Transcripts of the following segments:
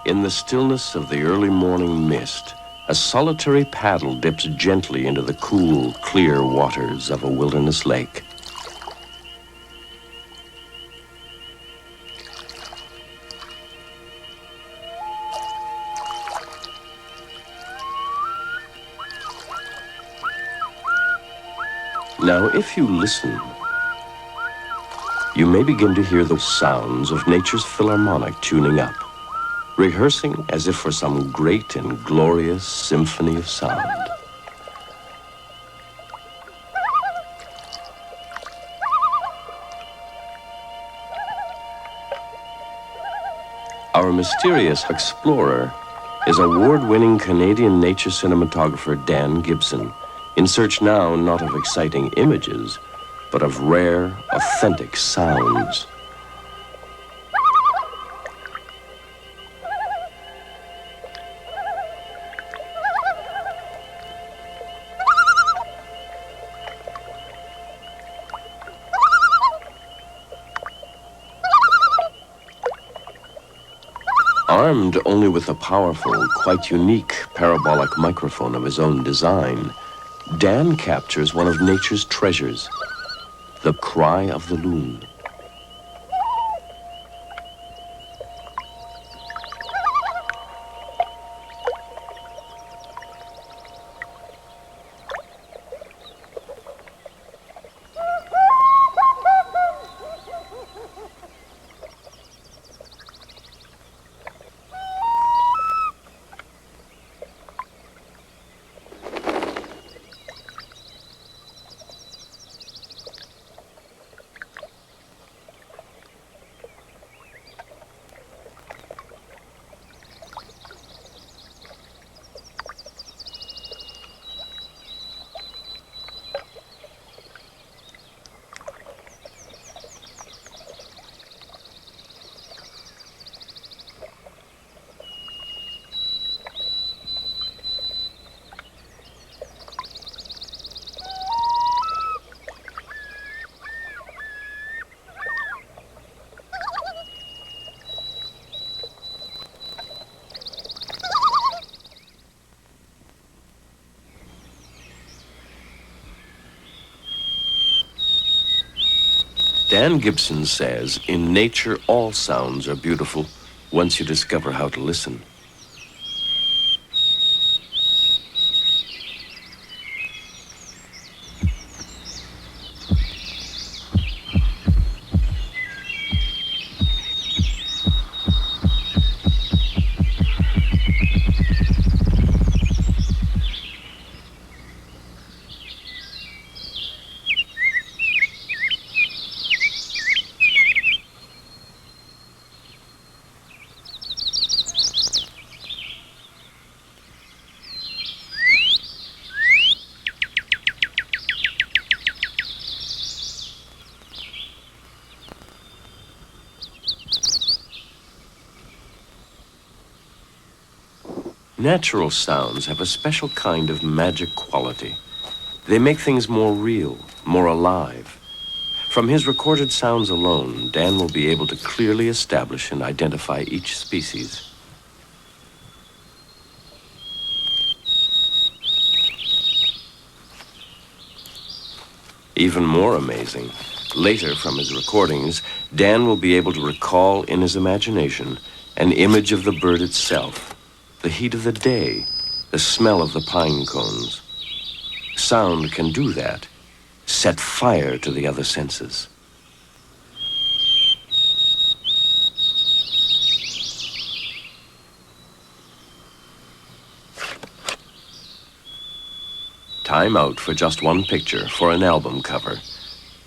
In the stillness of the early morning mist, a solitary paddle dips gently into the cool, clear waters of a wilderness lake. Now, if you listen, you may begin to hear the sounds of nature's philharmonic tuning up, rehearsing as if for some great and glorious symphony of sound. Our mysterious explorer is award-winning Canadian nature cinematographer Dan Gibson, in search now not of exciting images, but of rare, authentic sounds. Armed only with a powerful, quite unique parabolic microphone of his own design, Dan captures one of nature's treasures, the cry of the loon. Dan Gibson says, in nature, all sounds are beautiful once you discover how to listen. Natural sounds have a special kind of magic quality. They make things more real, more alive. From his recorded sounds alone, Dan will be able to clearly establish and identify each species. Even more amazing, later from his recordings, Dan will be able to recall in his imagination an image of the bird itself, the heat of the day, the smell of the pine cones. Sound can do that, set fire to the other senses. Time out for just one picture for an album cover.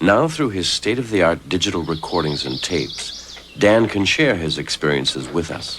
Now, through his state-of-the-art digital recordings and tapes, Dan can share his experiences with us.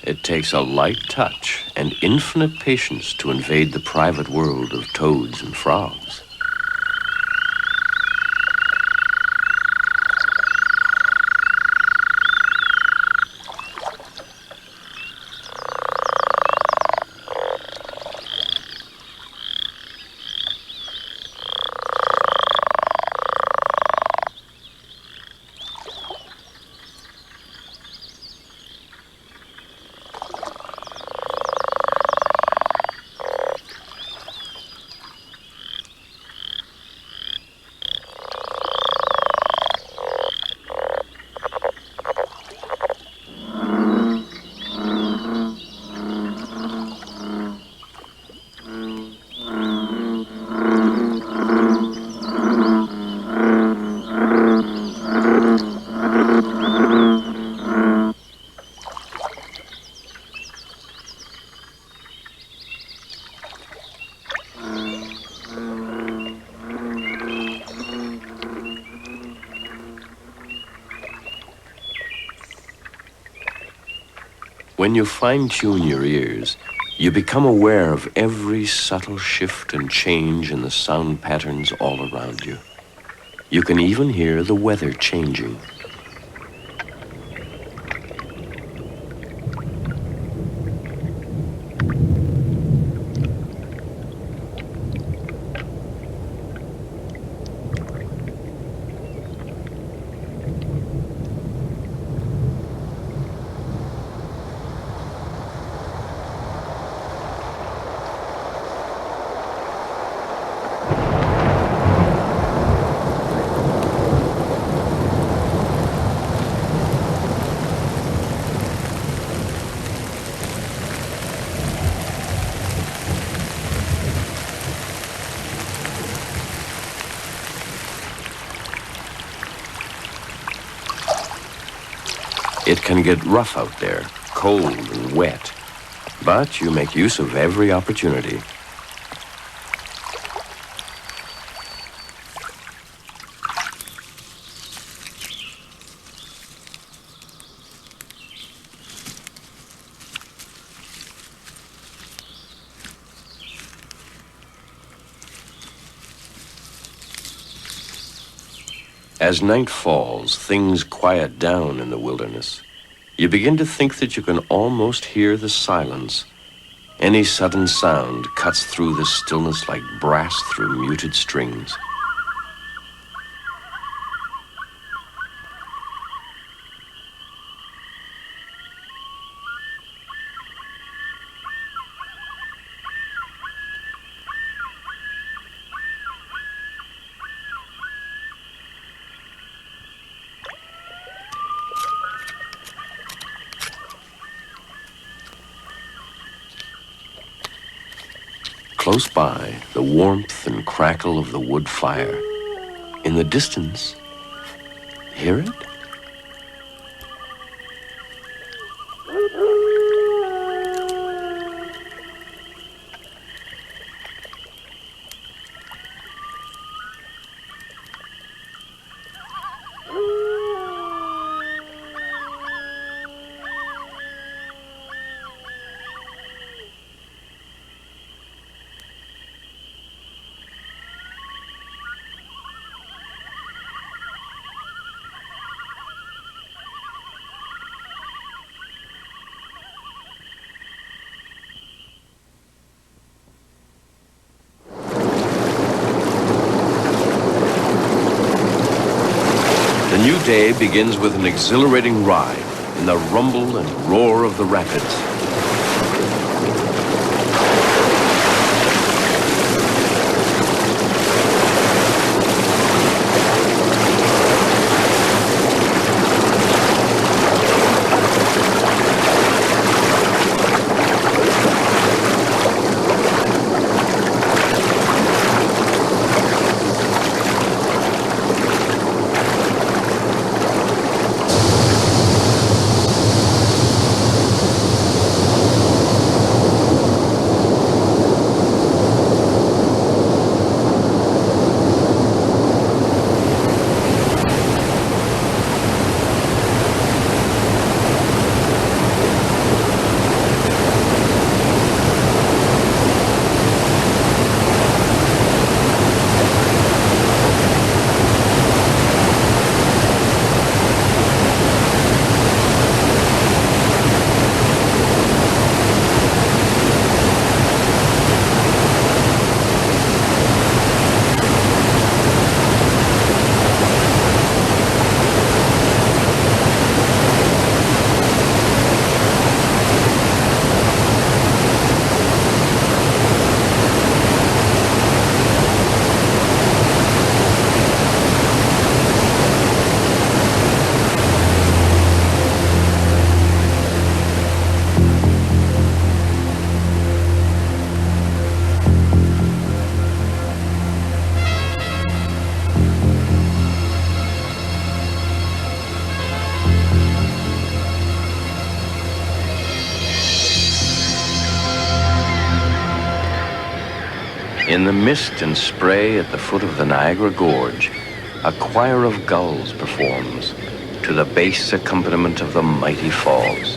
It takes a light touch and infinite patience to invade the private world of toads and frogs. When you fine-tune your ears, you become aware of every subtle shift and change in the sound patterns all around you. You can even hear the weather changing. It can get rough out there, cold and wet, but you make use of every opportunity. As night falls, things quiet down in the wilderness. You begin to think that you can almost hear the silence. Any sudden sound cuts through the stillness like brass through muted strings. Close by, the warmth and crackle of the wood fire. In the distance, hear it? The new day begins with an exhilarating ride in the rumble and roar of the rapids. In the mist and spray at the foot of the Niagara Gorge, a choir of gulls performs to the bass accompaniment of the mighty falls.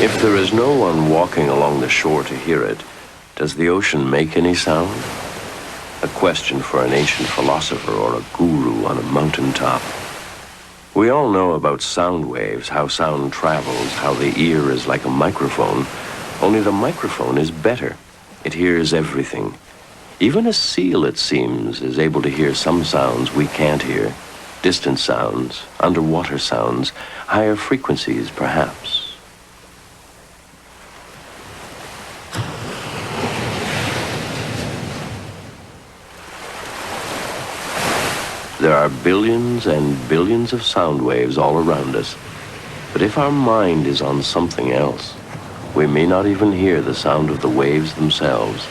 If there is no one walking along the shore to hear it, does the ocean make any sound? A question for an ancient philosopher or a guru on a mountaintop. We all know about sound waves, how sound travels, how the ear is like a microphone, only the microphone is better. It hears everything. Even a seal, it seems, is able to hear some sounds we can't hear. Distant sounds, underwater sounds, higher frequencies, perhaps. There are billions and billions of sound waves all around us. But if our mind is on something else, we may not even hear the sound of the waves themselves.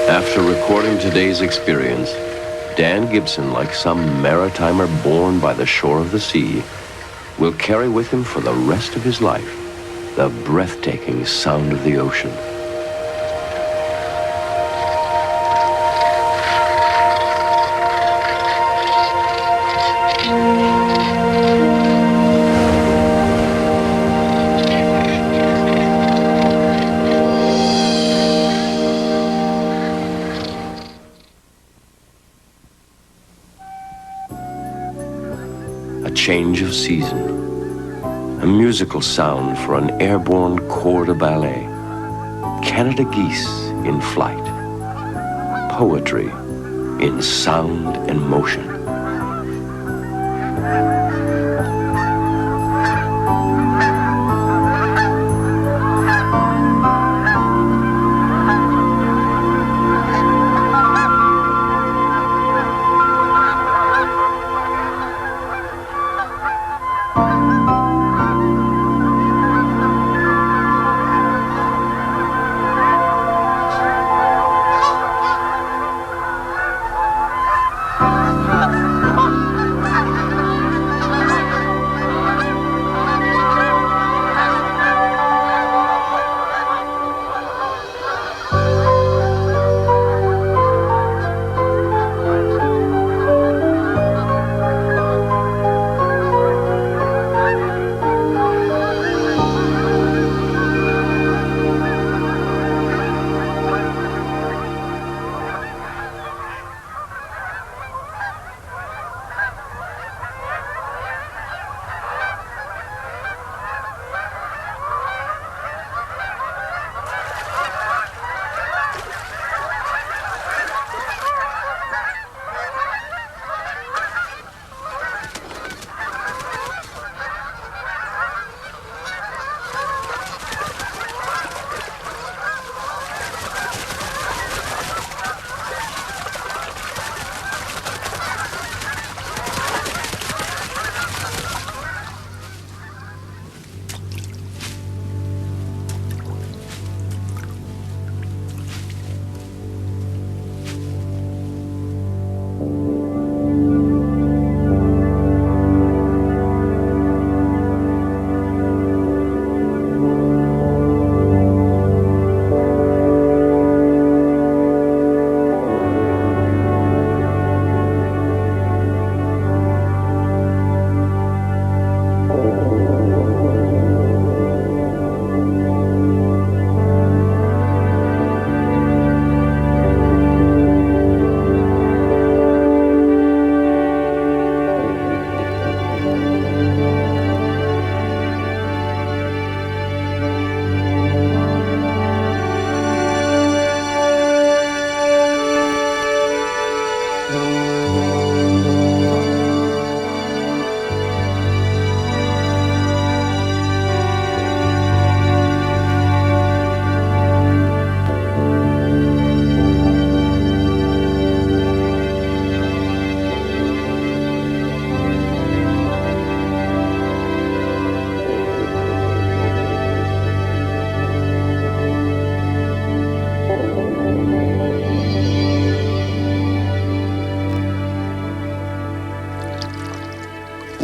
After recording today's experience, Dan Gibson, like some maritimer born by the shore of the sea, will carry with him for the rest of his life the breathtaking sound of the ocean. of season, a musical sound for an airborne corps de ballet, Canada geese in flight, poetry in sound and motion.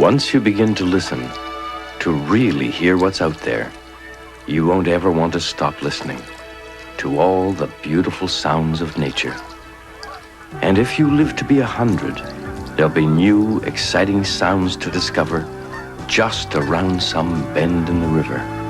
Once you begin to listen, to really hear what's out there, you won't ever want to stop listening to all the beautiful sounds of nature. And if you live to be 100, there'll be new, exciting sounds to discover just around some bend in the river.